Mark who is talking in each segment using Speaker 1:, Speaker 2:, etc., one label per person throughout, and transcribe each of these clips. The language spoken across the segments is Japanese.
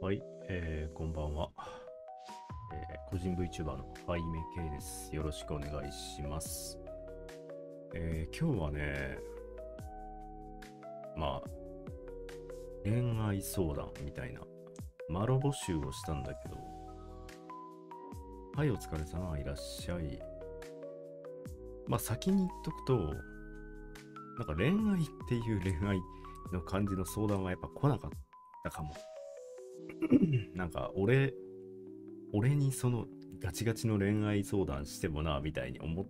Speaker 1: はい、こんばんは、個人 VTuber のハイメケイです。よろしくお願いします。今日はね、まあ、恋愛相談みたいな、マロ募集をしたんだけど、はい、お疲れ様、いらっしゃい。まあ、先に言っとくと、なんか恋愛っていう恋愛の感じの相談はやっぱ来なかったかも。なんか俺にそのガチガチの恋愛相談してもな、みたいに思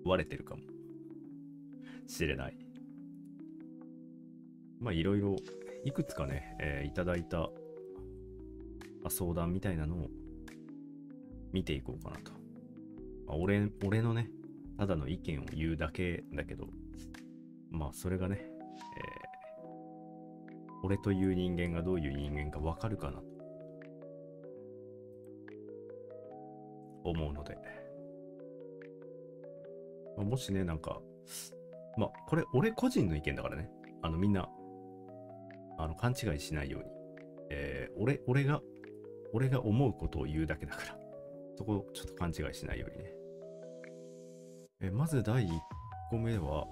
Speaker 1: われてるかもしれない。まあいろいろいくつかね、いただいた、相談みたいなのを見ていこうかなと。俺のね、ただの意見を言うだけだけど、まあそれがね、俺という人間がどういう人間かわかるかなと思うので、もしね、なんか、これ俺個人の意見だからね、みんな、勘違いしないように、俺が思うことを言うだけだから、そこちょっと勘違いしないようにね。まず第1個目は、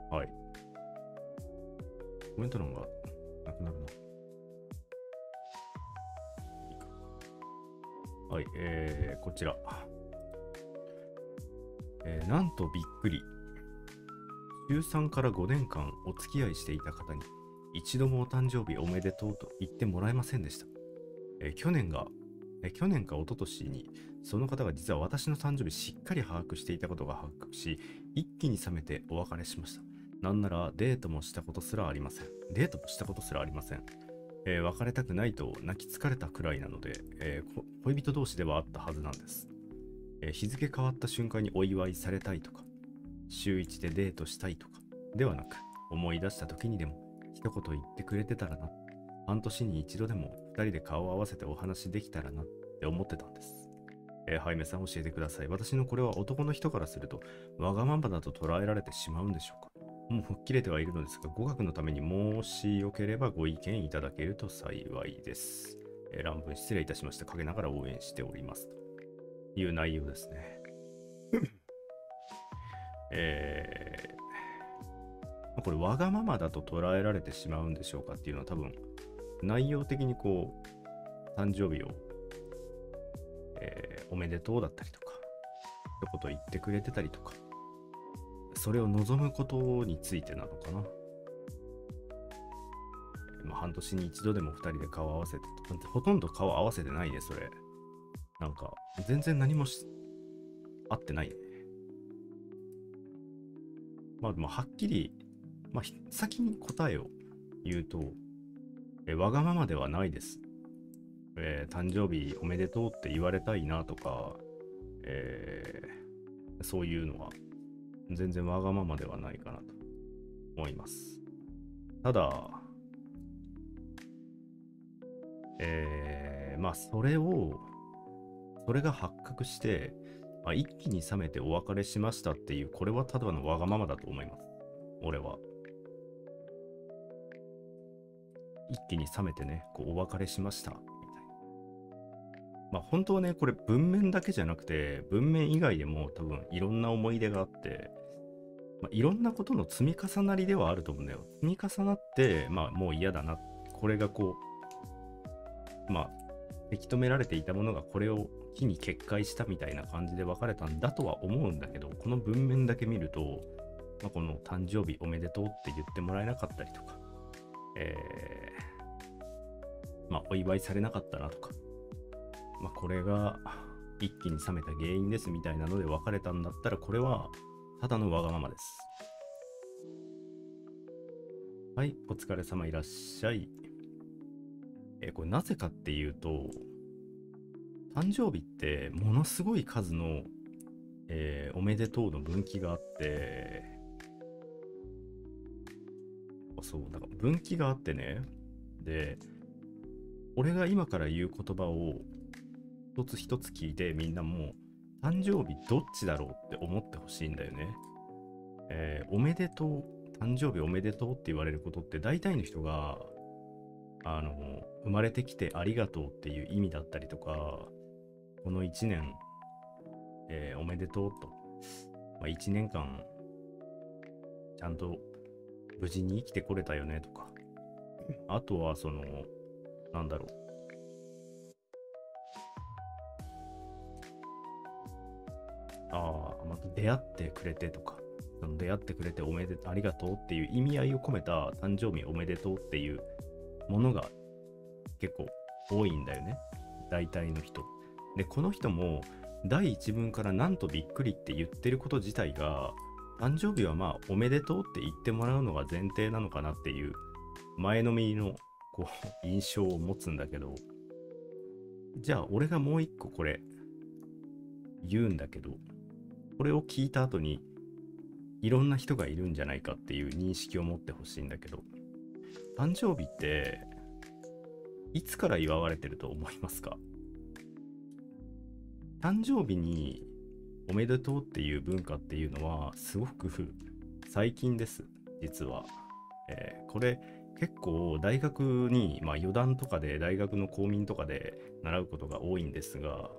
Speaker 1: はい。コメント欄がなくなるな。はい、こちら。なんとびっくり。中3から5年間お付き合いしていた方に一度もお誕生日おめでとうと言ってもらえませんでした。去年か一昨年にその方が実は私の誕生日しっかり把握していたことが発覚し、一気に冷めてお別れしました。なんならデートもしたことすらありません。別れたくないと泣き疲れたくらいなので、恋人同士ではあったはずなんです。日付変わった瞬間にお祝いされたいとか、週一でデートしたいとかではなく、思い出した時にでも一言言ってくれてたらな、半年に一度でも二人で顔を合わせてお話できたらなって思ってたんです。ハイメさん、教えてください。私のこれは男の人からするとわがままだと捉えられてしまうんでしょうか。もう吹っ切れてはいるのですが、語学のためにもしよければご意見いただけると幸いです。乱文失礼いたしました。陰ながら応援しております。という内容ですね。これわがままだと捉えられてしまうんでしょうかっていうのは多分内容的にこう誕生日を、おめでとうだったりとか一言言ってくれてたりとか、それを望むことについてなのかな。半年に一度でも二人で顔合わせて、ほとんど顔合わせてないね、それ。なんか全然何も合ってないね。はっきり、先に答えを言うと、わがままではないです。誕生日おめでとうって言われたいなとか、そういうのは全然わがままではないかなと思います。ただ、それが発覚して、一気に冷めてお別れしましたっていう、これはただのわがままだと思います。俺は。一気に冷めてね、こうお別れしました、みたいな。本当はね、これ文面だけじゃなくて、文面以外でも多分いろんな思い出があって、いろんなことの積み重なりではあると思うんだよ。積み重なって、もう嫌だな。これがこう、せき止められていたものがこれを機に決壊したみたいな感じで別れたんだとは思うんだけど、この文面だけ見ると、この誕生日おめでとうって言ってもらえなかったりとか、お祝いされなかったなとか、これが一気に冷めた原因ですみたいなので別れたんだったら、これはただのわがままです。はい、お疲れ様、いらっしゃい。これなぜかっていうと、誕生日ってものすごい数の、おめでとうの分岐があって、なんか分岐があってね、で、俺が今から言う言葉を一つ一つ聞いて、みんなもう誕生日どっちだろうって思ってほしいんだよね。おめでとう、誕生日おめでとうって言われることって大体の人が、生まれてきてありがとうっていう意味だったりとか、この1年、おめでとうと、1年間、ちゃんと無事に生きてこれたよねとか、あとはなんだろう、また出会ってくれてとか、出会ってくれてありがとうっていう意味合いを込めた誕生日おめでとうっていうものが結構多いんだよね。大体の人。で、この人も第一文からなんとびっくりって言ってること自体が、誕生日はおめでとうって言ってもらうのが前提なのかなっていう前のめりの印象を持つんだけど、じゃあ俺がもう一個これ言うんだけど、これを聞いた後にいろんな人がいるんじゃないかっていう認識を持ってほしいんだけど、誕生日っていつから祝われてると思いますか？誕生日におめでとうっていう文化っていうのはすごく最近です、実は。これ結構大学に、余談とかで大学の公民とかで習うことが多いんですが、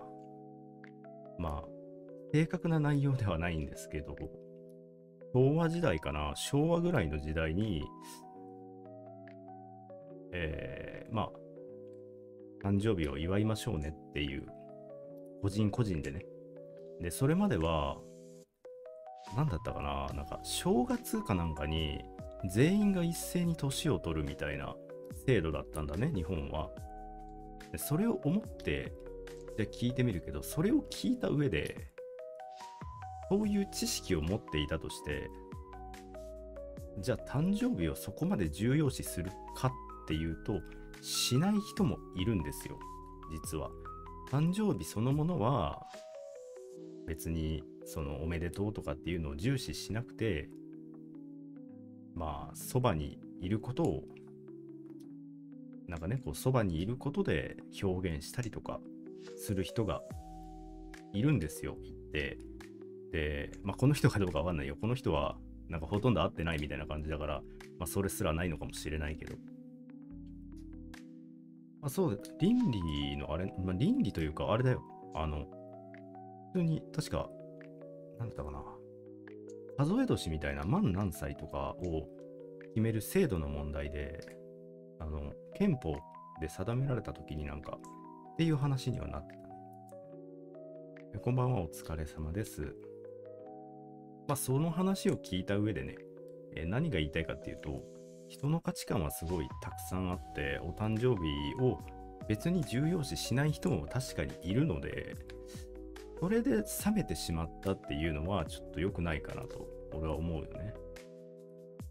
Speaker 1: 正確な内容ではないんですけど、昭和時代かな、昭和ぐらいの時代に、誕生日を祝いましょうねっていう、個人個人でね。で、それまでは、なんだったかな、なんか正月かなんかに全員が一斉に年を取るみたいな制度だったんだね、日本は。で、それを思って、じゃあ聞いてみるけど、それを聞いた上で、そういう知識を持っていたとして、じゃあ誕生日をそこまで重要視するかっていうと、しない人もいるんですよ、実は。誕生日そのものは、別におめでとうとかっていうのを重視しなくて、そばにいることを、なんかね、そばにいることで表現したりとかする人がいるんですよ、言って。で、この人かどうかわかんないよ。この人は、なんかほとんど会ってないみたいな感じだから、それすらないのかもしれないけど。そう、倫理のあれ、倫理というか、あれだよ。普通に、確か、なんだったかな。数え年みたいな万何歳とかを決める制度の問題で、憲法で定められた時になんか、っていう話にはなってたね。こんばんは、お疲れ様です。その話を聞いた上でね、何が言いたいかっていうと、人の価値観はすごいたくさんあって、お誕生日を別に重要視しない人も確かにいるので、それで冷めてしまったっていうのはちょっと良くないかなと俺は思うよね。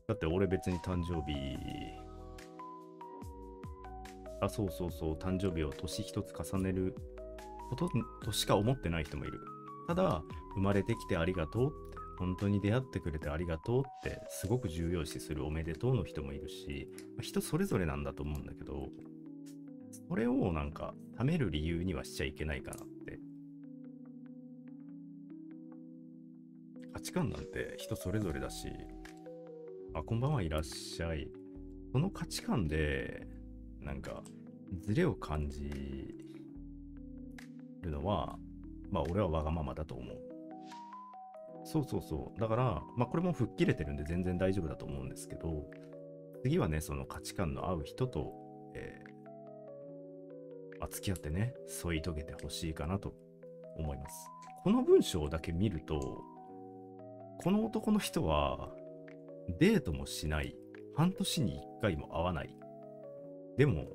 Speaker 1: だって俺別に誕生日、そうそうそう、誕生日を年一つ重ねることとしか思ってない人もいる。ただ、生まれてきてありがとうって、本当に出会ってくれてありがとうってすごく重要視するおめでとうの人もいるし、人それぞれなんだと思うんだけど、それをなんか冷める理由にはしちゃいけないかなって。価値観なんて人それぞれだし、こんばんはいらっしゃい。その価値観でなんかズレを感じるのは、俺はわがままだと思う。そうそうそう。だから、これも吹っ切れてるんで全然大丈夫だと思うんですけど、次はね、その価値観の合う人と、付き合ってね、添い遂げてほしいかなと思います。この文章だけ見ると、この男の人はデートもしない、半年に1回も会わない、でも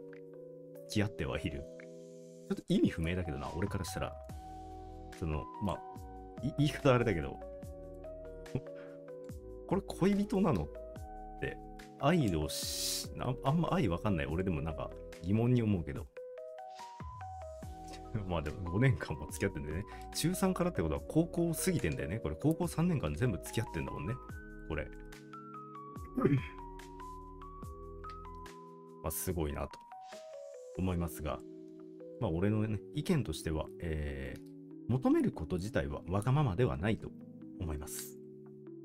Speaker 1: 付き合ってはいる。ちょっと意味不明だけどな、俺からしたら。言い方あれだけど、これ恋人なのって、愛をあんま愛わかんない俺でもなんか疑問に思うけど。でも5年間も付き合ってんだよね。中3からってことは高校過ぎてんだよね。これ高校3年間全部付き合ってんだもんね。これ。すごいなと思いますが、俺のね、意見としては、求めること自体はわがままではないと思います。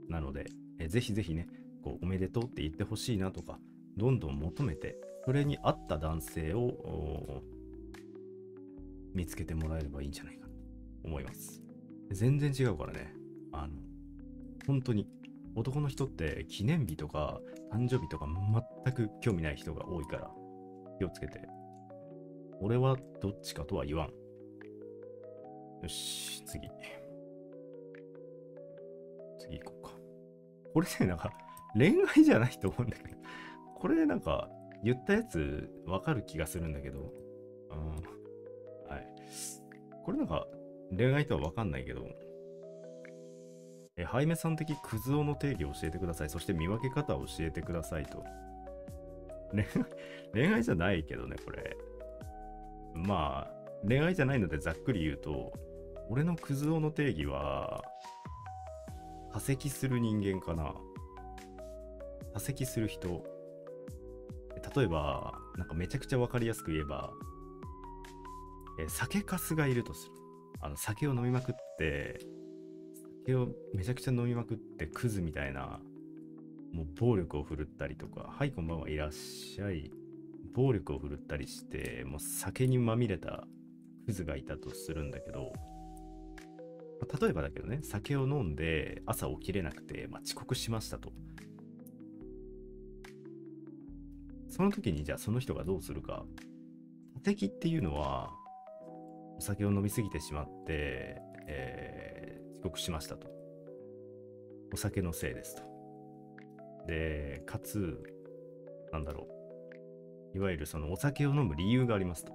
Speaker 1: なので、ぜひぜひね、こうおめでとうって言ってほしいなとか、どんどん求めて、それに合った男性を見つけてもらえればいいんじゃないかなと思います。全然違うからね。本当に男の人って記念日とか誕生日とか全く興味ない人が多いから気をつけて。俺はどっちかとは言わん。よし、次行こうか。これね、なんか恋愛じゃないと思うんだけど、これなんか言ったやつわかる気がするんだけど、はい。これなんか恋愛とはわかんないけど、ハイメさん的クズ男の定義を教えてください。そして見分け方を教えてくださいと。恋愛じゃないけどね、これ。まあ、恋愛じゃないのでざっくり言うと、俺のクズ男の定義は、多席する人間かな。多席する人。例えば、なんかめちゃくちゃわかりやすく言えば、酒かすがいるとする。酒を飲みまくって、酒をめちゃくちゃ飲みまくってクズみたいな、もう暴力を振るったりとか、はい、こんばんはいらっしゃい。暴力を振るったりして、もう酒にまみれたクズがいたとするんだけど、例えばだけどね、酒を飲んで朝起きれなくて、遅刻しましたと。その時にじゃあその人がどうするか。多席っていうのは、お酒を飲みすぎてしまって、遅刻しましたと。お酒のせいですと。で、かつ、なんだろう。いわゆるそのお酒を飲む理由がありますと。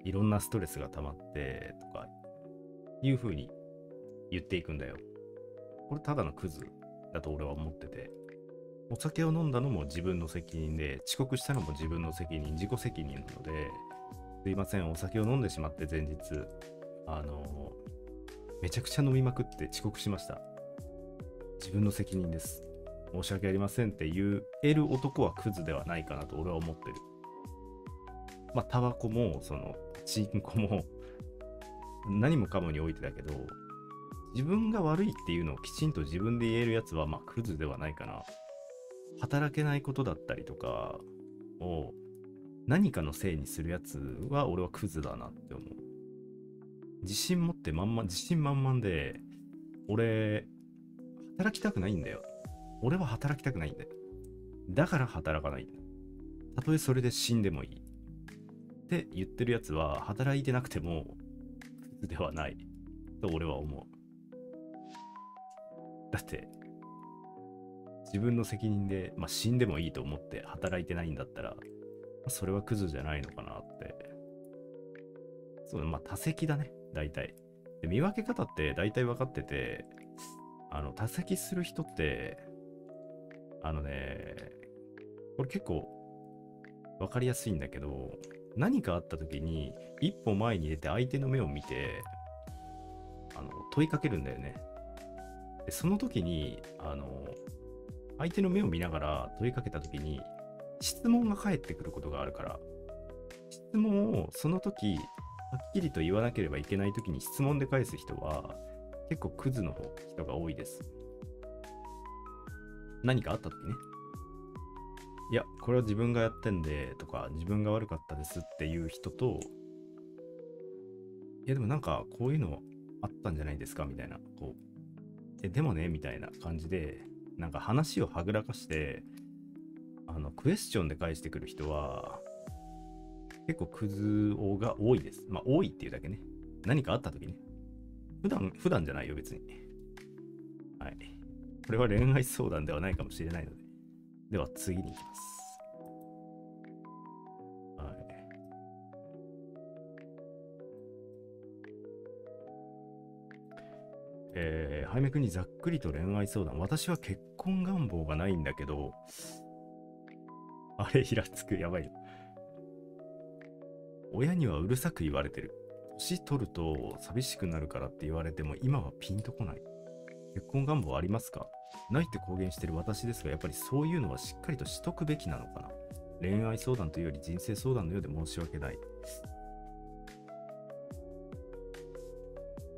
Speaker 1: いろんなストレスが溜まってとか、いう風に言っていくんだよ。これただのクズだと俺は思ってて。お酒を飲んだのも自分の責任で、遅刻したのも自分の責任、自己責任なので、すいません、お酒を飲んでしまって前日、めちゃくちゃ飲みまくって遅刻しました。自分の責任です。申し訳ありませんって言える男はクズではないかなと俺は思ってる。タバコも、チンコも、何もかもにおいてだけど、自分が悪いっていうのをきちんと自分で言えるやつは、クズではないかな。働けないことだったりとかを何かのせいにするやつは俺はクズだなって思う。自信持って自信満々で、俺、働きたくないんだよ。俺は働きたくないんだよ。だから働かないんだ。たとえそれで死んでもいい。って言ってるやつは働いてなくてもクズではないと俺は思う。だって自分の責任で、死んでもいいと思って働いてないんだったら、それはクズじゃないのかなって。そう、多席だね、大体。で、見分け方って大体分かってて、多席する人って、これ結構分かりやすいんだけど、何かあった時に一歩前に出て相手の目を見て、問いかけるんだよね。で、その時に、相手の目を見ながら問いかけた時に、質問が返ってくることがあるから、質問をその時、はっきりと言わなければいけない時に質問で返す人は、結構クズの人が多いです。何かあった時ね。いや、これは自分がやってんで、とか、自分が悪かったですっていう人と、いや、でもなんか、こういうのあったんじゃないですかみたいな、でもねみたいな感じで、なんか話をはぐらかして、クエスチョンで返してくる人は、結構クズ男が多いです。多いっていうだけね。何かあった時ね。普段じゃないよ、別に。はい。これは恋愛相談ではないかもしれないので。では次に行きます。はい。はじめくんにざっくりと恋愛相談。私は結婚願望がないんだけど、あれ、イラつく。やばいよ。親にはうるさく言われてる。年取ると寂しくなるからって言われても今はピンとこない。結婚願望ありますか？ないって公言してる私ですが、やっぱりそういうのはしっかりとしとくべきなのかな。恋愛相談というより人生相談のようで申し訳ない。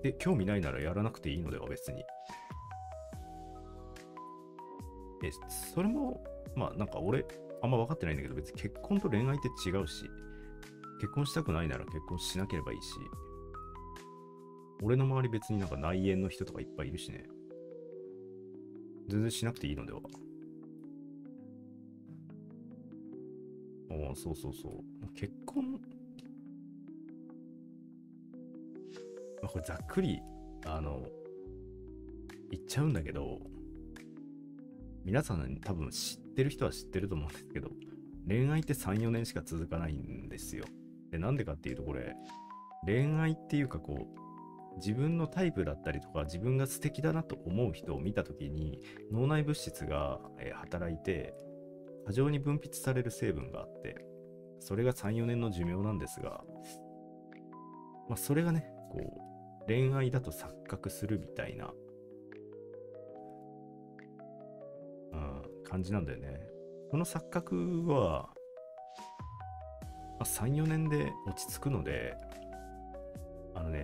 Speaker 1: で、興味ないならやらなくていいのでは別に。え、それも、まあなんか俺、あんま分かってないんだけど、別に結婚と恋愛って違うし、結婚したくないなら結婚しなければいいし、俺の周り別になんか内縁の人とかいっぱいいるしね。全然しなくていいのでは。そうそうそう。結婚、まあ、これざっくり、言っちゃうんだけど、皆さん多分知ってる人は知ってると思うんですけど、恋愛って3、4年しか続かないんですよ。で、なんでかっていうと、これ、恋愛っていうかこう、自分のタイプだったりとか、自分が素敵だなと思う人を見たときに、脳内物質が働いて、過剰に分泌される成分があって、それが3、4年の寿命なんですが、まあ、それがね、こう、恋愛だと錯覚するみたいな、感じなんだよね。この錯覚は、まあ、3、4年で落ち着くので、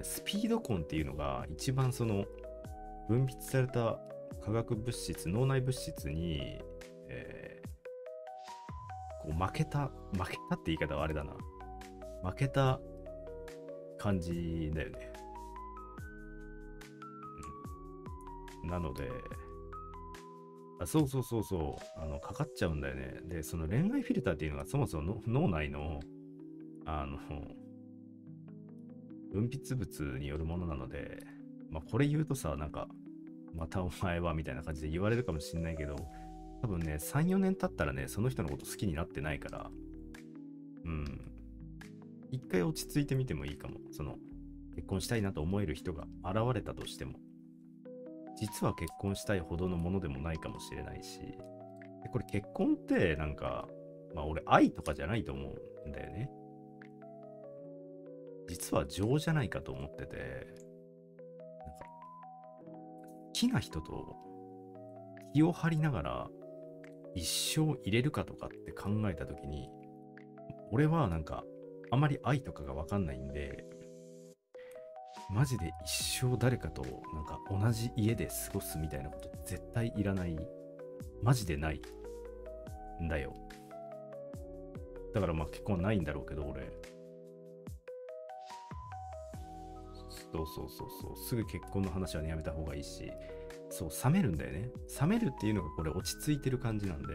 Speaker 1: スピード婚っていうのが一番その分泌された化学物質、脳内物質に、こう負けたって言い方はあれだな。負けた感じだよね。なので、そうそうそうそう、かかっちゃうんだよね。で、その恋愛フィルターっていうのがそもそも脳内の、あの、分泌物によるものなので、まあ、これ言うとさ、なんか、またお前はみたいな感じで言われるかもしんないけど、多分ね、3、4年経ったらね、その人のこと好きになってないから、うん、一回落ち着いてみてもいいかも。その、結婚したいなと思える人が現れたとしても、実は結婚したいほどのものでもないかもしれないし、でこれ結婚ってなんか、まあ俺愛とかじゃないと思うんだよね。実は情じゃないかと思ってて、なんか好きな人と気を張りながら一生入れるかとかって考えたときに、俺はなんかあまり愛とかがわかんないんで、マジで一生誰かとなんか同じ家で過ごすみたいなこと絶対いらない。マジでないんだよ。だからまあ結婚ないんだろうけど、俺。そうそうそうそう。すぐ結婚の話はね、やめた方がいいし、そう、冷めるんだよね。冷めるっていうのがこれ落ち着いてる感じなんで、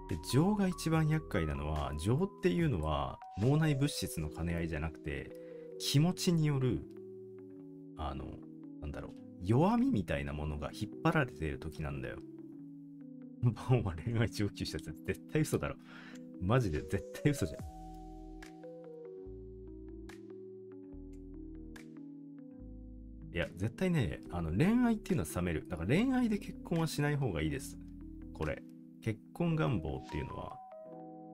Speaker 1: で、情が一番厄介なのは、情っていうのは脳内物質の兼ね合いじゃなくて、気持ちによる、あの、なんだろう、弱みみたいなものが引っ張られている時なんだよ。バンは恋愛上級者って絶対嘘だろ。マジで絶対嘘じゃん。いや、絶対ね、恋愛っていうのは冷める。だから恋愛で結婚はしない方がいいです。これ。結婚願望っていうのは、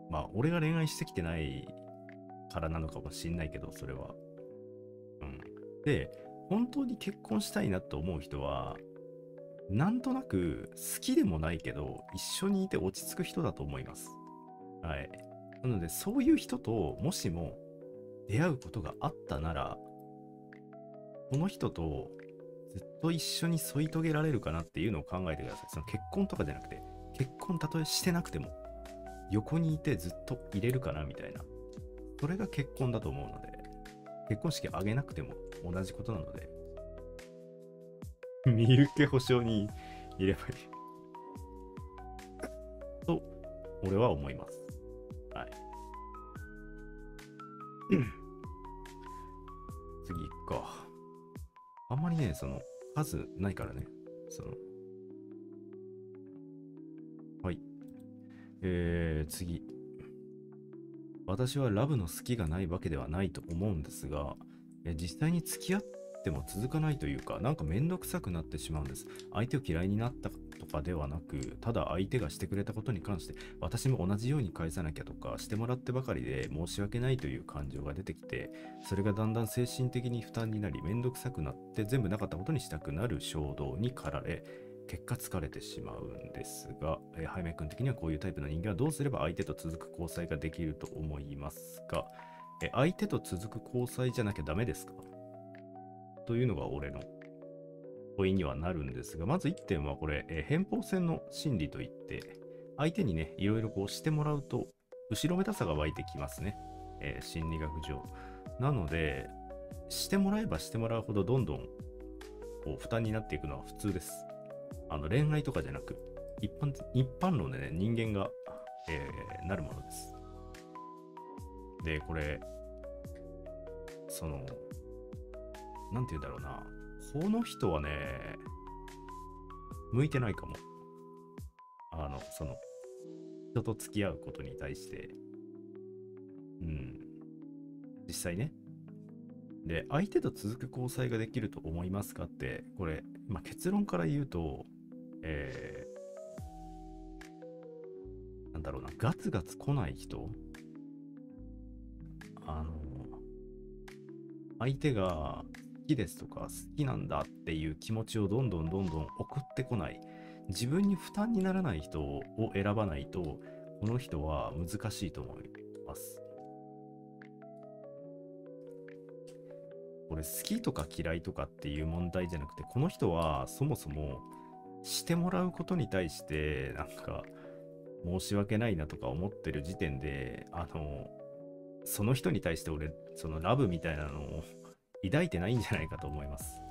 Speaker 1: まあ、俺が恋愛してきてないからなのかもしんないけど、それは。うん。で、本当に結婚したいなと思う人は、なんとなく好きでもないけど、一緒にいて落ち着く人だと思います。はい。なので、そういう人ともしも出会うことがあったなら、この人とずっと一緒に添い遂げられるかなっていうのを考えてください。その結婚とかじゃなくて、結婚たとえしてなくても、横にいてずっと入れるかなみたいな。それが結婚だと思うので、結婚式挙げなくても同じことなので、身請け保証にいればいいと、俺は思います。はい。次行くか。あんまりね、その、数ないからね。その、はい。次。私はラブの好きがないわけではないと思うんですが、実際に付き合っても続かないというか、なんかめんどくさくなってしまうんです。相手を嫌いになったとかではなく、ただ相手がしてくれたことに関して、私も同じように返さなきゃとか、してもらってばかりで申し訳ないという感情が出てきて、それがだんだん精神的に負担になり、めんどくさくなって全部なかったことにしたくなる衝動に駆られ、結果疲れてしまうんですが、ハイメ君的にはこういうタイプの人間はどうすれば相手と続く交際ができると思いますか？相手と続く交際じゃなきゃダメですかというのが俺の問いにはなるんですが、まず1点はこれ、偏方性の心理といって、相手にね、いろいろこうしてもらうと、後ろめたさが湧いてきますね。心理学上。なので、してもらえばしてもらうほど、どんどんこう負担になっていくのは普通です。恋愛とかじゃなく、一般論でね、人間が、なるものです。で、これ、なんて言うんだろうな。この人はね、向いてないかも。人と付き合うことに対して、うん、実際ね。で、相手と続く交際ができると思いますかって、これ、結論から言うと、なんだろうな、ガツガツ来ない人、あの、相手が好きですとか好きなんだっていう気持ちをどんどん送ってこない、自分に負担にならない人を選ばないと、この人は難しいと思います。これ好きとか嫌いとかっていう問題じゃなくて、この人はそもそもしてもらうことに対してなんか申し訳ないなとか思ってる時点で、その人に対して俺、そのラブみたいなのを抱いてないんじゃないかと思います。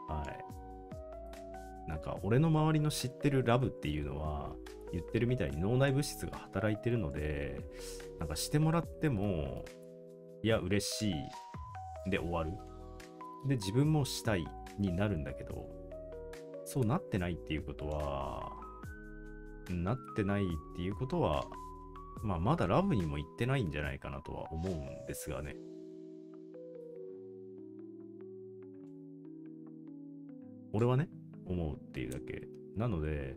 Speaker 1: はい。なんか俺の周りの知ってるラブっていうのは、言ってるみたいに脳内物質が働いてるので、なんかしてもらっても、いや、嬉しいで終わる。で、自分もしたいになるんだけど、そうなってないっていうことは、まだラブにも行ってないんじゃないかなとは思うんですがね。俺はね、思うっていうだけ。なので、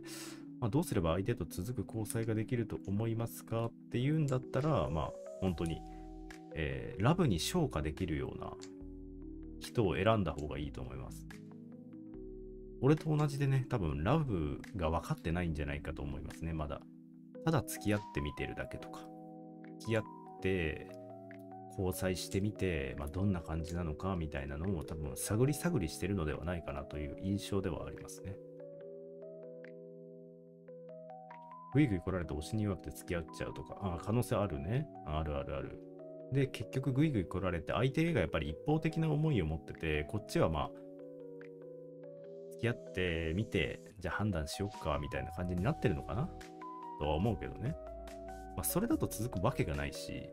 Speaker 1: どうすれば相手と続く交際ができると思いますかっていうんだったら、本当に、ラブに昇華できるような人を選んだ方がいいと思います。俺と同じでね、多分ラブが分かってないんじゃないかと思いますね、まだ。ただ付き合ってみてるだけとか。付き合って、交際してみて、どんな感じなのかみたいなのを多分探り探りしてるのではないかなという印象ではありますね。ぐいぐい来られて推しに弱くて付き合っちゃうとか、可能性あるね。あるあるある。で、結局ぐいぐい来られて、相手がやっぱり一方的な思いを持ってて、こっちは付き合ってみて、じゃあ判断しよっか、みたいな感じになってるのかなとは思うけどね。それだと続くわけがないし、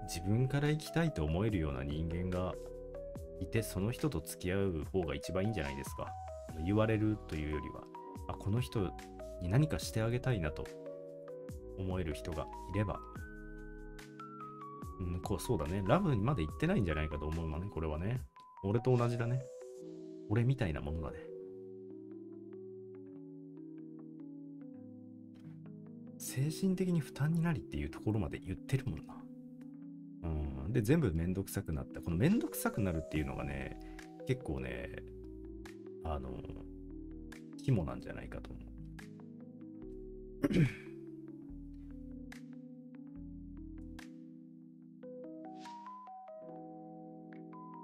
Speaker 1: 自分から行きたいと思えるような人間がいて、その人と付き合う方が一番いいんじゃないですか。言われるというよりは、この人に何かしてあげたいなと思える人がいれば、そうだね。ラブにまで行ってないんじゃないかと思うのね、これはね。俺と同じだね。俺みたいなものだね。精神的に負担になりっていうところまで言ってるもんな。で、全部めんどくさくなった。このめんどくさくなるっていうのがね、結構ね、肝なんじゃないかと思う。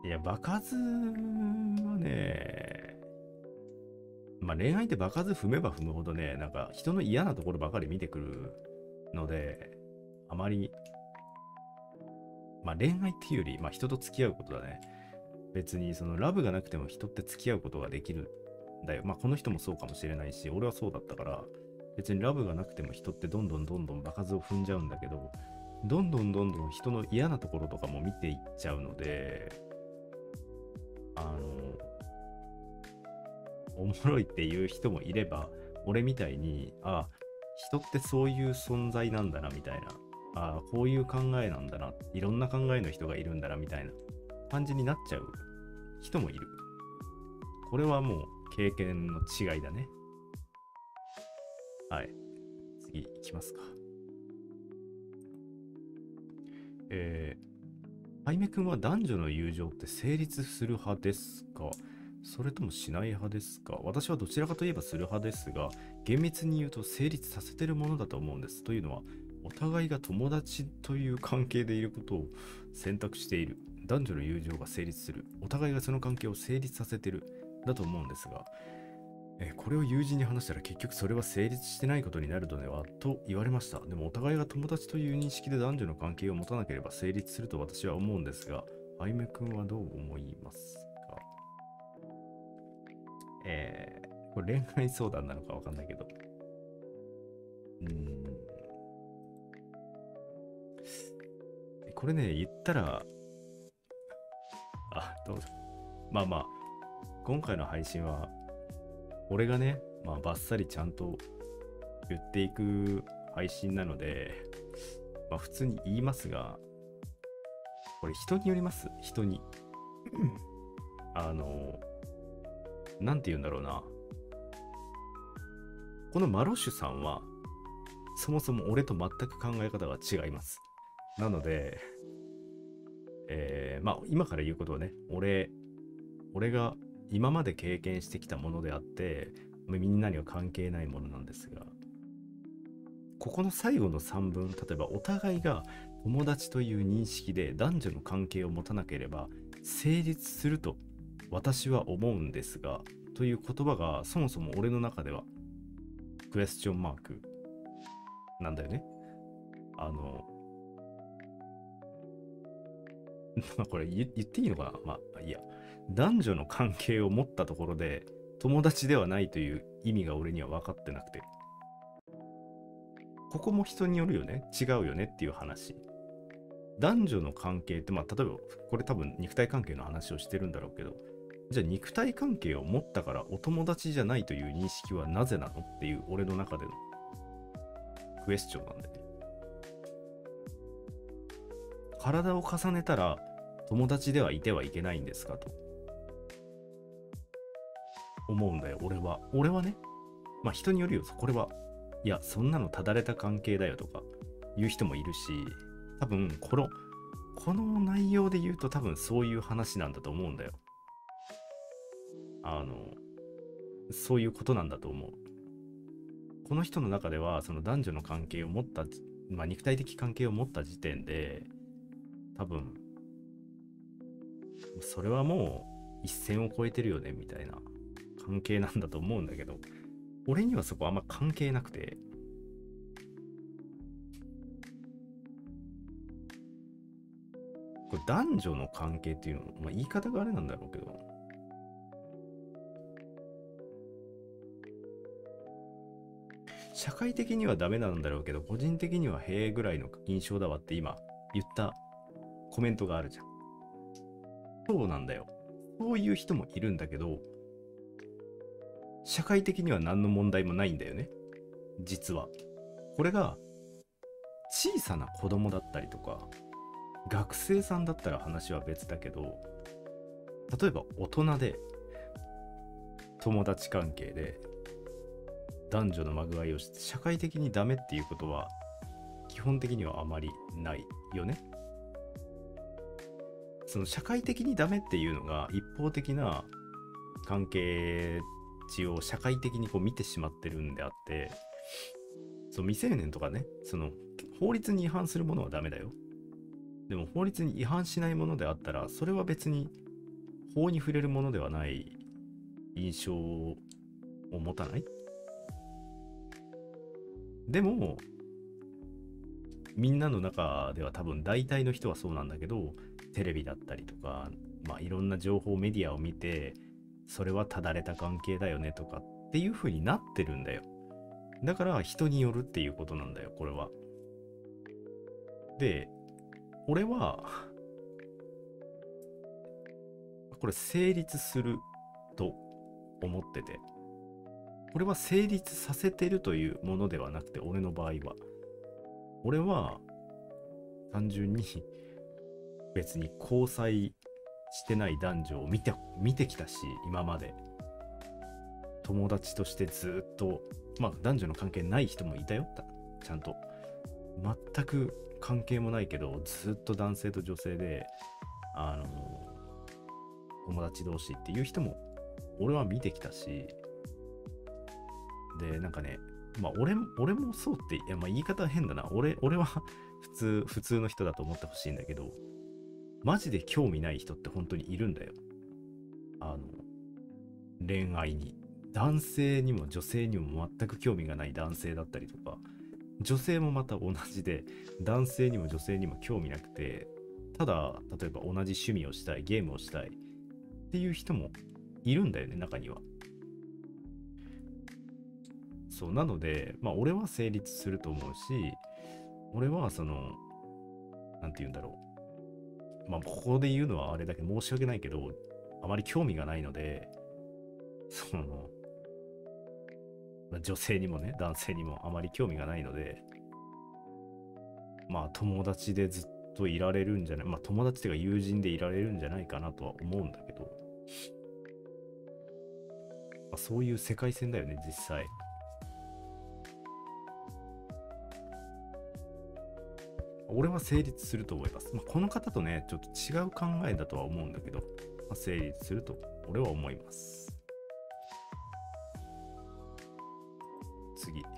Speaker 1: いや、場数はね、恋愛って場数踏めば踏むほどね、なんか人の嫌なところばかり見てくるので、あまり、恋愛っていうより、人と付き合うことだね。別にそのラブがなくても人って付き合うことができるんだよ。この人もそうかもしれないし、俺はそうだったから、別にラブがなくても人ってどんどん場数を踏んじゃうんだけど、どんどん人の嫌なところとかも見ていっちゃうので、おもろいっていう人もいれば、俺みたいに、人ってそういう存在なんだなみたいな、こういう考えなんだな、いろんな考えの人がいるんだなみたいな感じになっちゃう人もいる。これはもう経験の違いだね。はい。次行きますか。はじめくんは男女の友情って成立する派ですか、それともしない派ですか？私はどちらかといえばする派ですが、厳密に言うと成立させてるものだと思うんです。というのは、お互いが友達という関係でいることを選択している。男女の友情が成立する。お互いがその関係を成立させてる。だと思うんですが、これを友人に話したら結局それは成立してないことになるのではと言われました。でもお互いが友達という認識で男女の関係を持たなければ成立すると私は思うんですが、あゆめくんはどう思いますか？これ恋愛相談なのかわかんないけど。これね、言ったら、どうぞ。まあまあ、今回の配信は、俺がね、バッサリちゃんと言っていく配信なので、普通に言いますが、これ人によります。人に。なんて言うんだろうな。このマロッシュさんは、そもそも俺と全く考え方が違います。なので、今から言うことはね、俺が今まで経験してきたものであって、みんなには関係ないものなんですが、ここの最後の3文、例えばお互いが友達という認識で男女の関係を持たなければ成立すると私は思うんですが、という言葉がそもそも俺の中ではクエスチョンマークなんだよね。これ言っていいのかな。いいや。男女の関係を持ったところで友達ではないという意味が俺には分かってなくて。ここも人によるよね。違うよねっていう話。男女の関係って、例えばこれ多分肉体関係の話をしてるんだろうけど、じゃあ肉体関係を持ったからお友達じゃないという認識はなぜなのっていう俺の中でのクエスチョンなんだよね。体を重ねたら友達ではいてはいけないんですかと思うんだよ、俺は。俺はね。人によるよ、これは。いや、そんなのただれた関係だよとか言う人もいるし、多分この内容で言うと多分そういう話なんだと思うんだよ。そういうことなんだと思う。この人の中ではその男女の関係を持った、肉体的関係を持った時点で多分それはもう一線を越えてるよねみたいな関係なんだと思うんだけど、俺にはそこあんま関係なくて、これ男女の関係っていうの、言い方があれなんだろうけど、社会的にはダメなんだろうけど、個人的にはへえぐらいの印象だわって今言ったコメントがあるじゃん。そうなんだよ。そういう人もいるんだけど、社会的には何の問題もないんだよね。実は。これが小さな子供だったりとか、学生さんだったら話は別だけど、例えば大人で友達関係で男女のまぐわいをして社会的にダメっていうことは基本的にはあまりないよね。その社会的にダメっていうのが一方的な関係値を社会的に見てしまってるんであって、その未成年とかね、その法律に違反するものはダメだよ。でも法律に違反しないものであったら、それは別に法に触れるものではない印象を持たない？でもみんなの中では多分大体の人はそうなんだけど、テレビだったりとか、いろんな情報メディアを見て、それはただれた関係だよねとかっていう風になってるんだよ。だから人によるっていうことなんだよ、これは。で、俺はこれ成立すると思ってて、これは成立させてるというものではなくて、俺の場合は俺は単純に別に交際してない男女を見てきたし、今まで友達としてずっと、男女の関係ない人もいたよ、ちゃんと全く関係もないけどずっと男性と女性で友達同士っていう人も俺は見てきたし、でなんかね、俺もそうって、言い方は変だな。俺は普通の人だと思ってほしいんだけど、マジで興味ない人って本当にいるんだよ。あの、恋愛に。男性にも女性にも全く興味がない男性だったりとか、女性もまた同じで、男性にも女性にも興味なくて、ただ、例えば同じ趣味をしたい、ゲームをしたいっていう人もいるんだよね、中には。そう、なので、まあ、俺は成立すると思うし、俺はなんて言うんだろう。まあ、ここで言うのはあれだけど申し訳ないけど、あまり興味がないので、まあ女性にもね、男性にもあまり興味がないので、まあ、友達でずっといられるんじゃない、まあ、友達というか友人でいられるんじゃないかなとは思うんだけど、まあ、そういう世界線だよね、実際。俺は成立すると思います。まあ、この方とね、ちょっと違う考えだとは思うんだけど、まあ、成立すると俺は思います。次。ちっ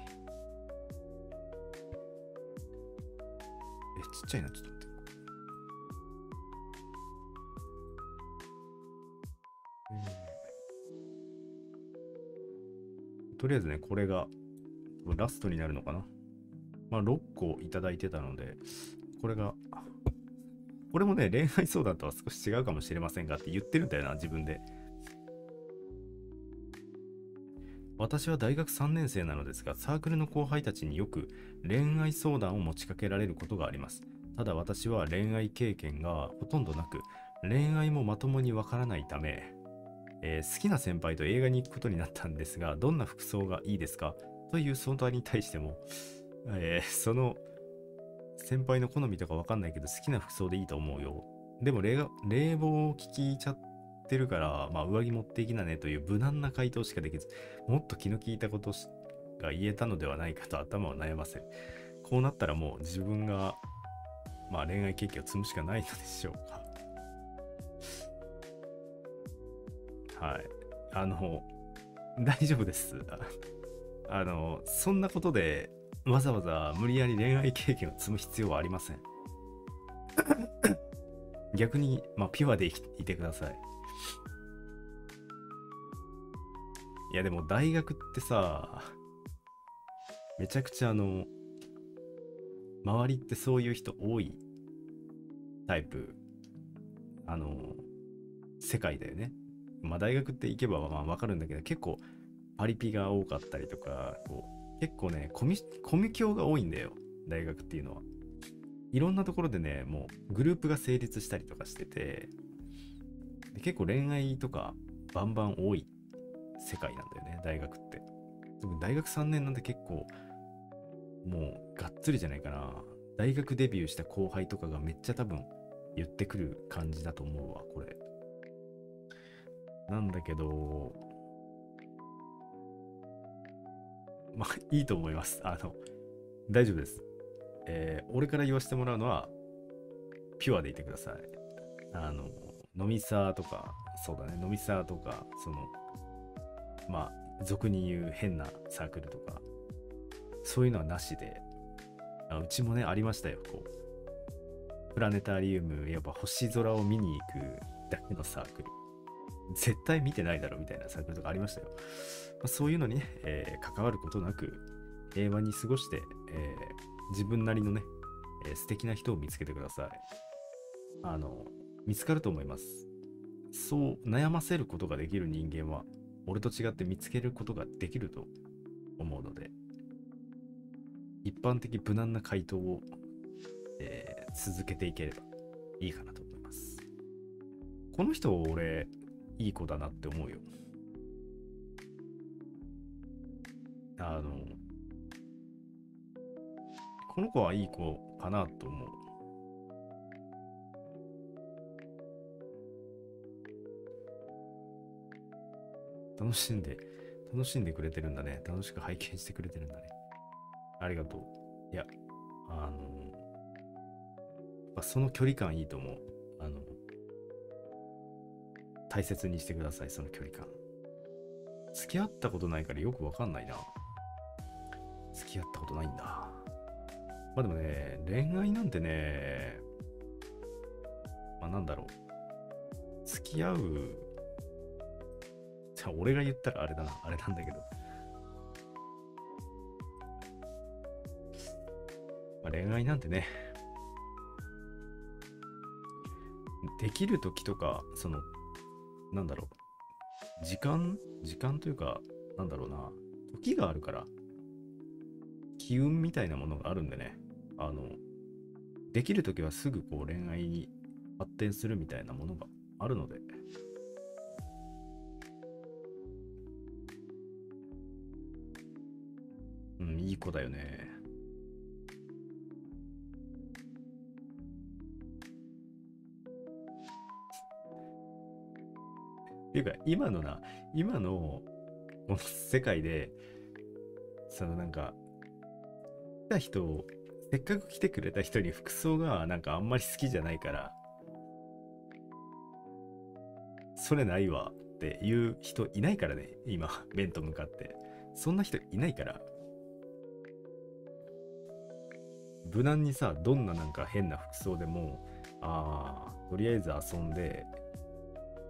Speaker 1: ちゃいな、ちょっと待って。とりあえずね、これがラストになるのかな。まあ、6個いただいてたので、これが、これもね、恋愛相談とは少し違うかもしれませんがって言ってるんだよな、自分で。私は大学3年生なのですが、サークルの後輩たちによく恋愛相談を持ちかけられることがあります。ただ私は恋愛経験がほとんどなく、恋愛もまともにわからないため、好きな先輩と映画に行くことになったんですが、どんな服装がいいですかという相談に対しても、その先輩の好みとかわかんないけど好きな服装でいいと思うよ。でも冷房を聞いちゃってるから、まあ上着持っていきなねという無難な回答しかできず、もっと気の利いたことが言えたのではないかと頭を悩ませる。こうなったらもう自分が、まあ恋愛経験を積むしかないのでしょうか。はい。大丈夫です。そんなことでわざわざ無理やり恋愛経験を積む必要はありません。逆に、まあ、ピュアでいてください。いや、でも大学ってさ、めちゃくちゃ周りってそういう人多いタイプ、あの、世界だよね。まあ大学って行けばまあわかるんだけど、結構パリピが多かったりとか、結構ね、コミュ境が多いんだよ。大学っていうのは。いろんなところでね、もうグループが成立したりとかしてて、で結構恋愛とかバンバン多い世界なんだよね、大学って。大学3年なんて結構、もうがっつりじゃないかな。大学デビューした後輩とかがめっちゃ多分言ってくる感じだと思うわ、これ。なんだけど、まあいいと思います。大丈夫です。俺から言わせてもらうのは、ピュアでいてください。飲みサーとか、そうだね、飲みサーとか、まあ、俗に言う変なサークルとか、そういうのはなしで、うちもね、ありましたよ、プラネタリウム、やっぱ星空を見に行くだけのサークル。絶対見てないだろみたいなサークルとかありましたよ。まあ、そういうのにね、関わることなく、平和に過ごして、自分なりのね、素敵な人を見つけてください。見つかると思います。そう悩ませることができる人間は、俺と違って見つけることができると思うので、一般的無難な回答を、続けていければいいかなと思います。この人俺いい子だなって思うよ。この子はいい子かなと思う。楽しんでくれてるんだね。楽しく拝見してくれてるんだね。ありがとう。いや、その距離感いいと思う。大切にしてください、その距離感。付き合ったことないからよくわかんないな。付き合ったことないんだ。まあでもね、恋愛なんてね、まあなんだろう。付き合う、じゃあ俺が言ったらあれだな、あれなんだけど。まあ、恋愛なんてね、できる時とか、なんだろう。時間というか、なんだろうな。時があるから、機運みたいなものがあるんでね。できる時はすぐこう恋愛に発展するみたいなものがあるので、うん、いい子だよね。っていうか、今のこの世界で、なんか、来た人、せっかく来てくれた人に服装がなんかあんまり好きじゃないから、それないわっていう人いないからね、今、面と向かって。そんな人いないから、無難にさ、どんななんか変な服装でも、とりあえず遊んで、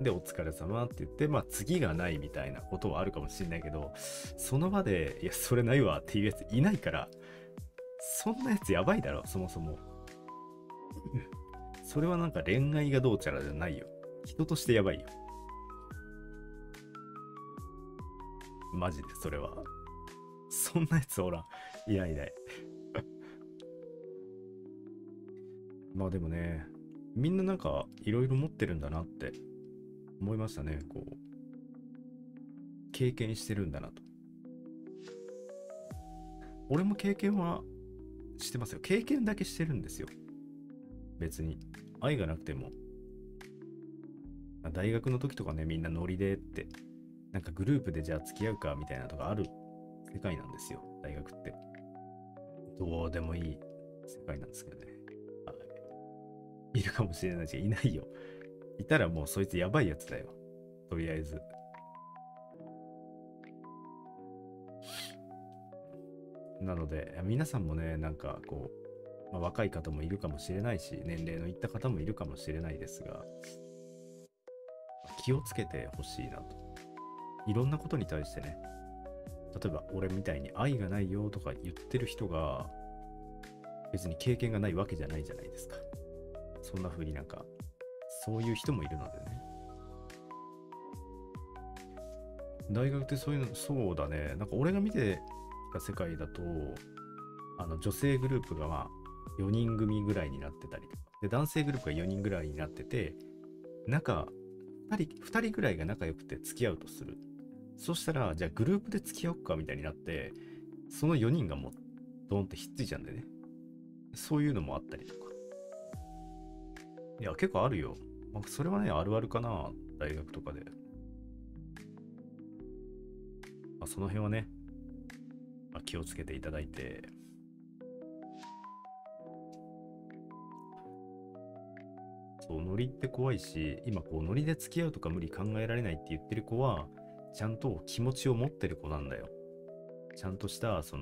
Speaker 1: で、お疲れ様って言って、まあ次がないみたいなことはあるかもしれないけど、その場で、いや、それないわっていうやついないから、そんなやつやばいだろ、そもそも。それはなんか恋愛がどうちゃらじゃないよ。人としてやばいよ。マジで、それは。そんなやつおらん。いないいない。まあでもね、みんななんかいろいろ持ってるんだなって思いましたね。こう、経験してるんだなと。俺も経験はしてますよ。経験だけしてるんですよ。別に。愛がなくても。大学の時とかね、みんなノリでって、なんかグループでじゃあ付き合うかみたいなとかある世界なんですよ。大学って。どうでもいい世界なんですけどね。はい、いるかもしれないし、いないよ。いたらもうそいつやばいやつだよ。とりあえず。なので、皆さんもね、なんかこう、若い方もいるかもしれないし、年齢のいった方もいるかもしれないですが、気をつけてほしいなと。いろんなことに対してね、例えば俺みたいに愛がないよとか言ってる人が、別に経験がないわけじゃないじゃないですか。そんな風になんか、そういう人もいるのでね。大学ってそういうの、そうだね。なんか俺が見てた世界だと、女性グループが4人組ぐらいになってたりとか、で、男性グループが4人ぐらいになってて、2人ぐらいが仲良くて付き合うとする。そしたら、じゃあグループで付き合おうかみたいになって、その4人がもう、ドーンってひっついちゃうんでね。そういうのもあったりとか。いや、結構あるよ。それはね、あるあるかな、大学とかで。その辺はね、気をつけていただいて、そう、ノリって怖いし、今こう、ノリで付き合うとか無理考えられないって言ってる子は、ちゃんと気持ちを持ってる子なんだよ。ちゃんとした、選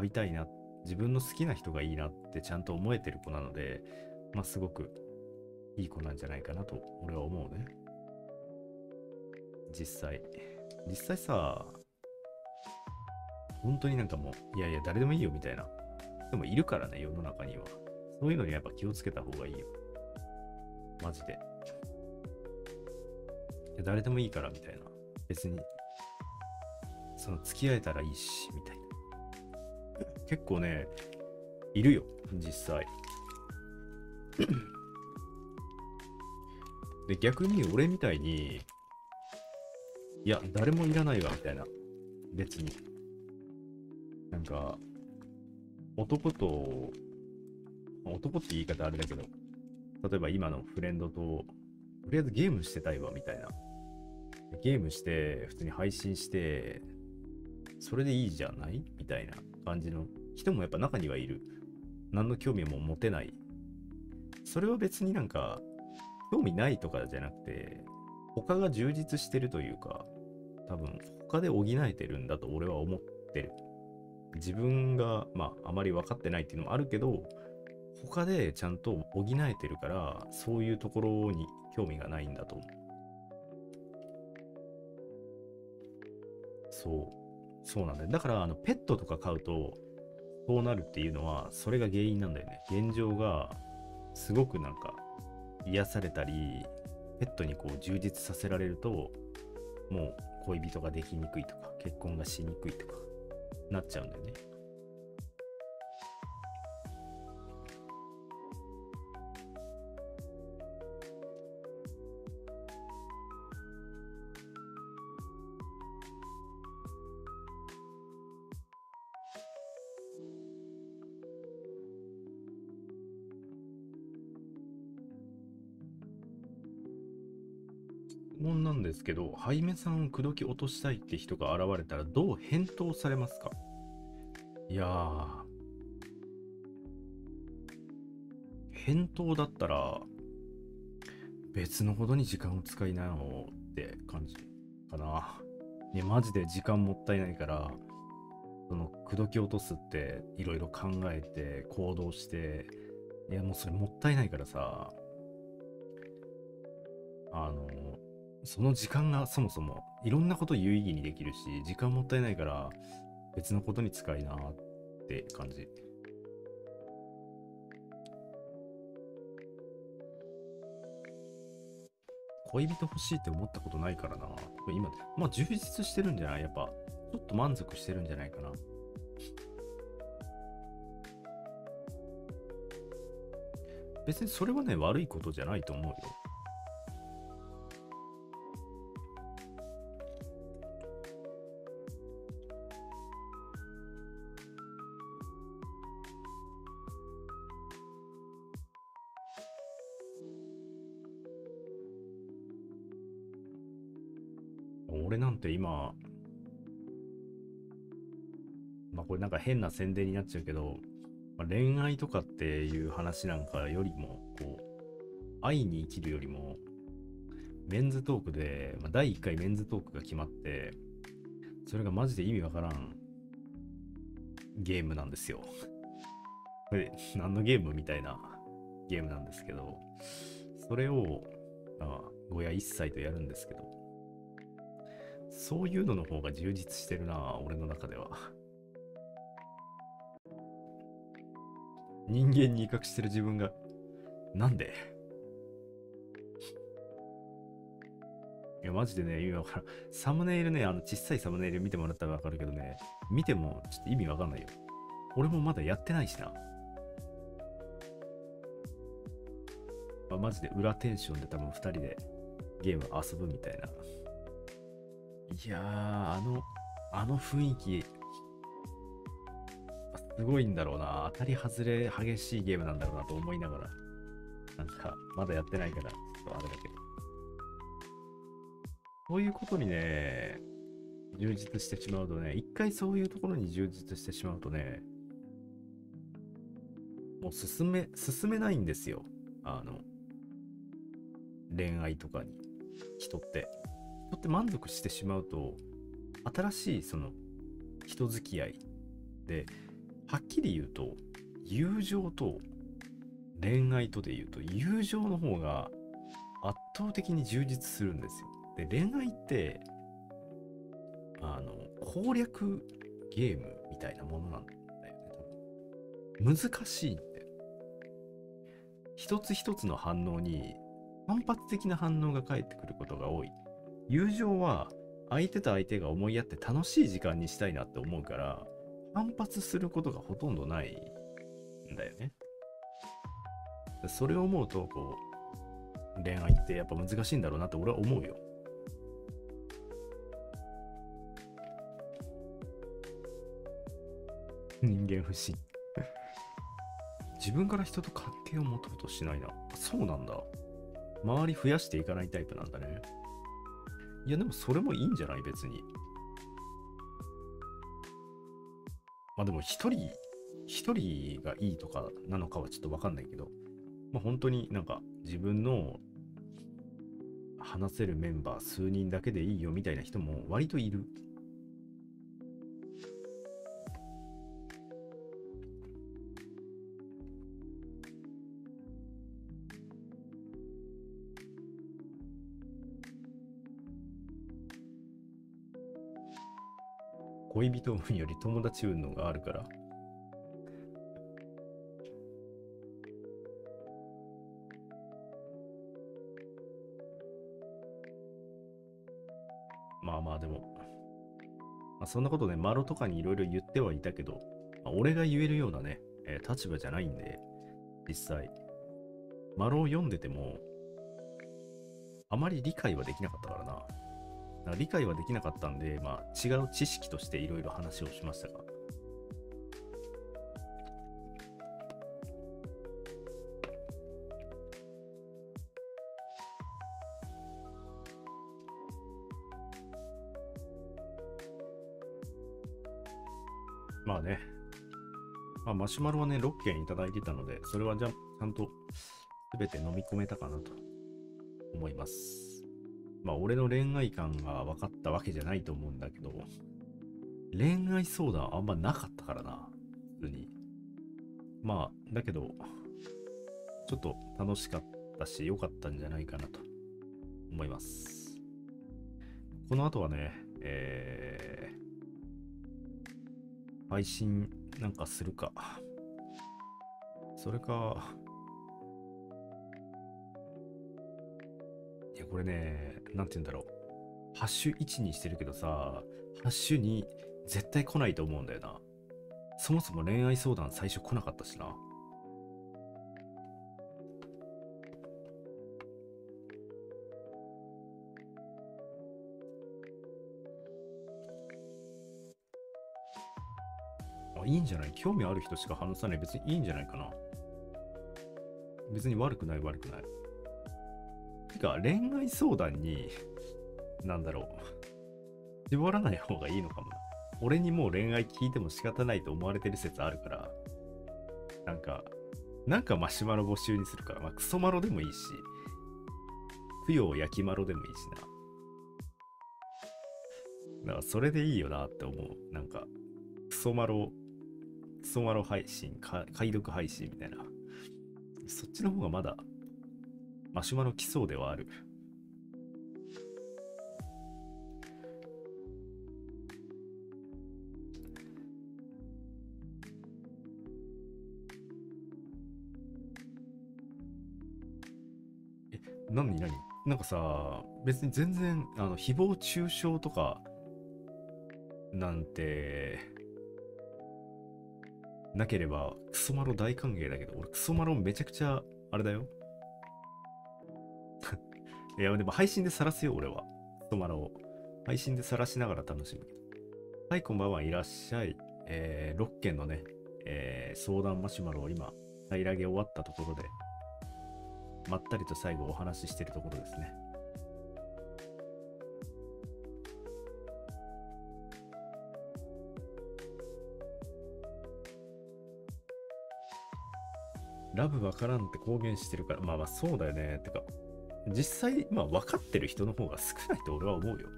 Speaker 1: びたいな、自分の好きな人がいいなってちゃんと思えてる子なので、すごくいい子なんじゃないかなと、俺は思うね。実際。実際さ、本当になんかもう、いやいや、誰でもいいよみたいな。でもいるからね、世の中には。そういうのにやっぱ気をつけた方がいいよ。マジで。いや誰でもいいからみたいな。別に、付き合えたらいいし、みたいな。結構ね、いるよ、実際。で、逆に俺みたいに、いや、誰もいらないわ、みたいな。別に。なんか、男って言い方あれだけど、例えば今のフレンドと、とりあえずゲームしてたいわ、みたいな。ゲームして、普通に配信して、それでいいじゃないみたいな感じの人もやっぱ中にはいる。何の興味も持てない。それは別になんか、興味ないとかじゃなくて、他が充実してるというか、多分他で補えてるんだと俺は思ってる。自分があまり分かってないっていうのもあるけど、他でちゃんと補えてるから、そういうところに興味がないんだと思う。そうなんだよ。だから、ペットとか飼うと、そうなるっていうのは、それが原因なんだよね。現状が、すごくなんか、癒されたり、ペットにこう充実させられると、もう恋人ができにくいとか、結婚がしにくいとか、なっちゃうんだよね。質問なんですけど、ハイメさんを口説き落としたいって人が現れたらどう返答されますか？いやー、返答だったら別のことに時間を使いなよって感じかな。ね、マジで時間もったいないから、その口説き落とすっていろいろ考えて行動して、いやもうそれもったいないからさ、あの、その時間がそもそもいろんなこと有意義にできるし、時間もったいないから別のことに使いなって感じ。恋人欲しいって思ったことないからな。今、まあ充実してるんじゃない？やっぱ、ちょっと満足してるんじゃないかな。別にそれはね、悪いことじゃないと思うよ。俺なんて今、まあこれなんか変な宣伝になっちゃうけど、まあ、恋愛とかっていう話なんかよりも、こう、愛に生きるよりも、メンズトークで、まあ、第1回メンズトークが決まって、それがマジで意味わからんゲームなんですよ。これ、何のゲームみたいなゲームなんですけど、それを、まあ、親一切とやるんですけど、そういうのの方が充実してるな、俺の中では。人間に威嚇してる自分が、なんで？いや、マジでね、意味わからん。サムネイルね、小さいサムネイル見てもらったらわかるけどね、見てもちょっと意味わかんないよ。俺もまだやってないしな。まあ、マジで裏テンションで多分2人でゲーム遊ぶみたいな。いやー、あの雰囲気、すごいんだろうな。当たり外れ激しいゲームなんだろうなと思いながら、なんか、まだやってないから、ちょっとあれだけど。そういうことにね、充実してしまうとね、一回そういうところに充実してしまうとね、もう進めないんですよ。あの、恋愛とかに。人って。人って満足してしまうと、新しいその人付き合いで、はっきり言うと、友情と恋愛とで言うと、友情の方が圧倒的に充実するんですよ。で、恋愛って、攻略ゲームみたいなものなんだよね、多分。難しいんで。一つ一つの反応に反発的な反応が返ってくることが多い。友情は相手と相手が思いやって楽しい時間にしたいなって思うから、反発することがほとんどないんだよね。それを思うと、こう、恋愛ってやっぱ難しいんだろうなって俺は思うよ。人間不信。自分から人と関係を持とうとしないな。そうなんだ。周り増やしていかないタイプなんだね。いや、でもそれもいいんじゃない？別に。まあでも一人がいいとかなのかはちょっとわかんないけど、まあ本当になんか自分の話せるメンバー数人だけでいいよみたいな人も割といる。恋人運より友達運のがあるから。まあまあでも、まあ、そんなことね、マロとかにいろいろ言ってはいたけど、まあ、俺が言えるようなね、立場じゃないんで、実際、マロを読んでても、あまり理解はできなかったからな。だから理解はできなかったんで、まあ違う知識としていろいろ話をしましたが。まあね、まあ、マシュマロはね、6件いただいてたので、それはじゃあちゃんと全て飲み込めたかなと思います。まあ俺の恋愛観が分かったわけじゃないと思うんだけど、恋愛相談あんまなかったからな、普通に。まあ、だけど、ちょっと楽しかったし、良かったんじゃないかなと思います。この後はね、配信なんかするか。それか、いや、これね、なんて言うんだろう。ハッシュ1にしてるけどさ、ハッシュ2絶対来ないと思うんだよな。そもそも恋愛相談最初来なかったしな。あ、いいんじゃない？興味ある人しか話さない。別にいいんじゃないかな。別に悪くない悪くない。てか、恋愛相談に、なんだろう。絞らない方がいいのかもな。俺にもう恋愛聞いても仕方ないと思われてる説あるから、なんか、マシュマロ募集にするから、まあクソマロでもいいし、供養焼きマロでもいいしな。だからそれでいいよなって思う。なんか、クソマロ、クソマロ配信、解読配信みたいな。そっちの方がまだマシュマロ来そうではある。何なんかさ、別に全然、誹謗中傷とか、なんて、なければ、クソマロ大歓迎だけど、俺クソマロめちゃくちゃ、あれだよ。いや、でも配信で晒すよ、俺は。クソマロを。配信で晒しながら楽しむ。はい、こんばんは、いらっしゃい。6件のね、相談マシュマロを今、平らげ終わったところで、まったりと最後お話ししてるところですね。ラブわからんって公言してるから、まあまあそうだよね。てか、実際、まあ分かってる人の方が少ないと俺は思うよ。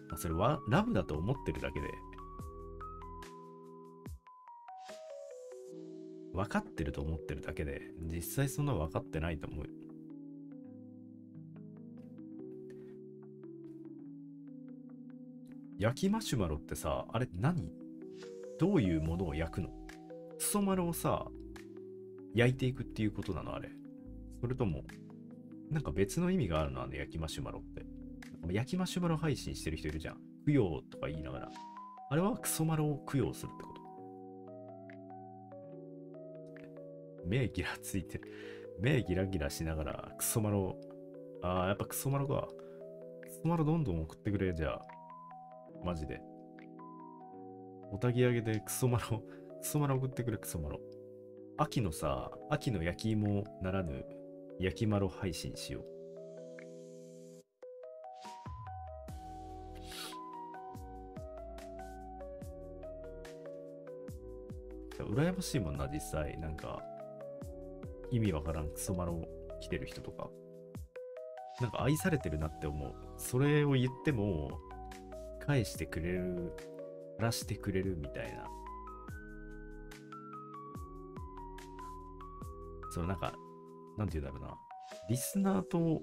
Speaker 1: まあ、それはラブだと思ってるだけで、分かってると思ってるだけで、実際そんな分かってないと思うよ。焼きマシュマロってさ、あれ何？どういうものを焼くの？クソマロをさ、焼いていくっていうことなのあれ？それとも、なんか別の意味があるのあの焼きマシュマロって。焼きマシュマロ配信してる人いるじゃん。供養とか言いながら。あれはクソマロを供養するってこと？目ギラついてる。目ギラギラしながらクソマロ。ああ、やっぱクソマロか。クソマロどんどん送ってくれ、じゃあ。マジで。おたぎ上げでクソマロ、クソマロ送ってくれ、クソマロ。秋のさ、秋の焼き芋ならぬ焼きマロ配信しよう。羨ましいもんな、実際。なんか、意味わからんクソマロ来てる人とか。なんか愛されてるなって思う。それを言っても、返してくれる、晴らしてくれるみたいな。そのなんか、なんて言うんだろうな。リスナーと、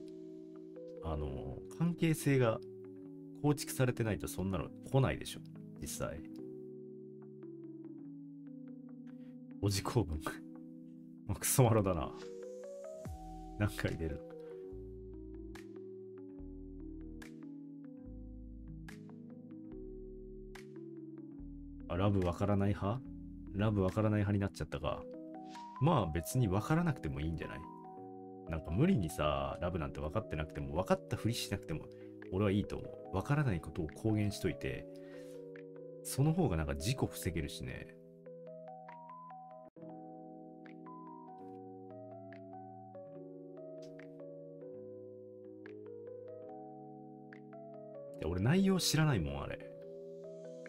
Speaker 1: 関係性が構築されてないとそんなの来ないでしょ。実際。おじ公文。クソマロだな。何回出る？ラブわからない派？ラブわからない派になっちゃったか。まあ別にわからなくてもいいんじゃない？なんか無理にさ、ラブなんて分かってなくても、分かったふりしなくても、俺はいいと思う。分からないことを公言しといて、その方がなんか事故防げるしね。俺内容知らないもん、あれ。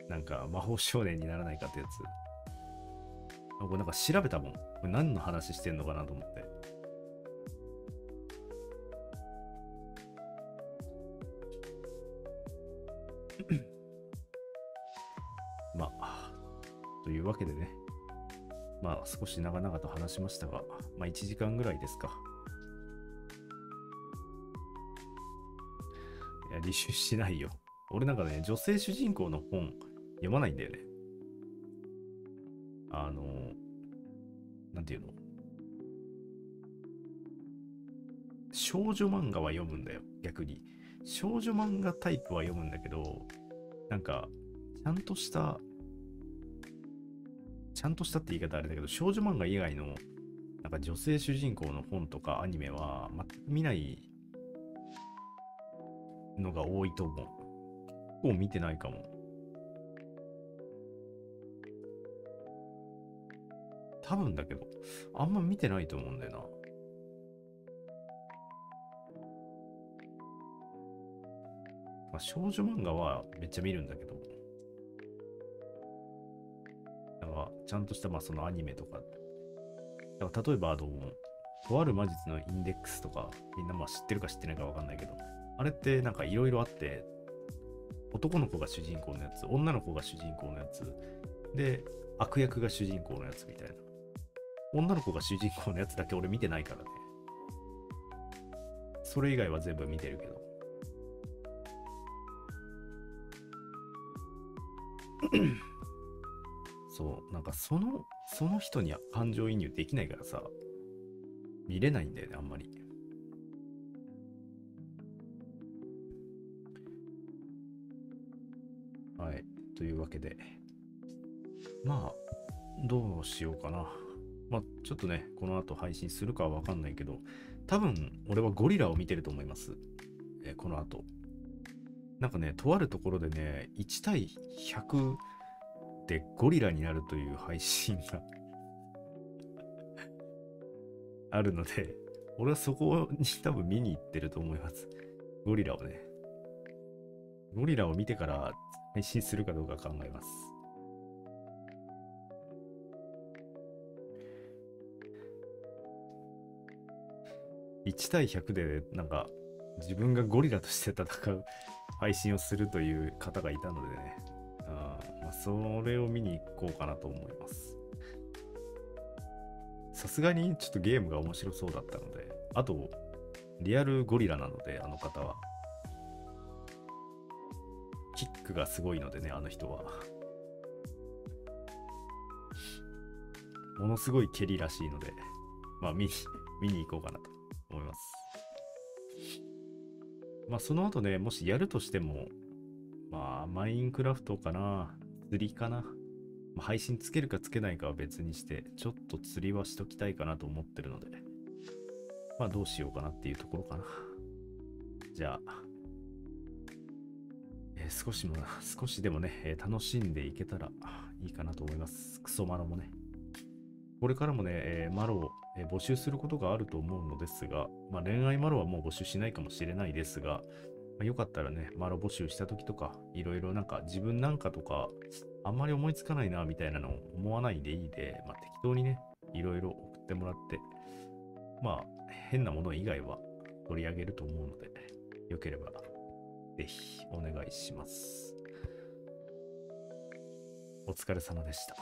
Speaker 1: なんか魔法少年にならないかってやつ。これなんか調べたもん。これ何の話してんのかなと思って。まあ、というわけでね。まあ少し長々と話しましたが、まあ1時間ぐらいですか。いや、履修しないよ。俺なんかね、女性主人公の本読まないんだよね。なんていうの？少女漫画は読むんだよ、逆に。少女漫画タイプは読むんだけど、なんか、ちゃんとしたって言い方あれだけど、少女漫画以外の、なんか女性主人公の本とかアニメは、全く見ないのが多いと思う。結構見てないかも。多分だけど、あんま見てないと思うんだよな。まあ、少女漫画はめっちゃ見るんだけど、なんかちゃんとしたまあそのアニメとか、だから例えばとある魔術のインデックスとか、みんなまあ知ってるか知ってないかわかんないけど、あれってなんかいろいろあって、男の子が主人公のやつ、女の子が主人公のやつ、で、悪役が主人公のやつみたいな。女の子が主人公のやつだけ俺見てないからね。それ以外は全部見てるけど。そう、なんかその人には感情移入できないからさ、見れないんだよね、あんまり。はい。というわけで、まあ、どうしようかな。まあ、ちょっとね、この後配信するかはわかんないけど、多分、俺はゴリラを見てると思います。この後。なんかね、とあるところでね、1対100でゴリラになるという配信があるので、俺はそこに多分見に行ってると思います。ゴリラをね。ゴリラを見てから配信するかどうか考えます。1対100でなんか自分がゴリラとして戦う配信をするという方がいたのでね、まあ、それを見に行こうかなと思います。さすがにちょっとゲームが面白そうだったので、あとリアルゴリラなので、あの方はキックがすごいのでね、あの人はものすごい蹴りらしいので、まあ見に行こうかなと思います。まあその後ね、もしやるとしても、まあマインクラフトかな、釣りかな。まあ、配信つけるかつけないかは別にして、ちょっと釣りはしときたいかなと思ってるので、まあどうしようかなっていうところかな。じゃあ、少しでもね、楽しんでいけたらいいかなと思います。クソマロもね。これからもね、マロを、募集することがあると思うのですが、まあ、恋愛マロはもう募集しないかもしれないですが、まあ、よかったらね、マロ募集した時とか、いろいろなんか自分なんかとか、あんまり思いつかないなみたいなのを思わないでいいで、まあ、適当にね、いろいろ送ってもらって、まあ、変なもの以外は取り上げると思うので、よければぜひお願いします。お疲れ様でした。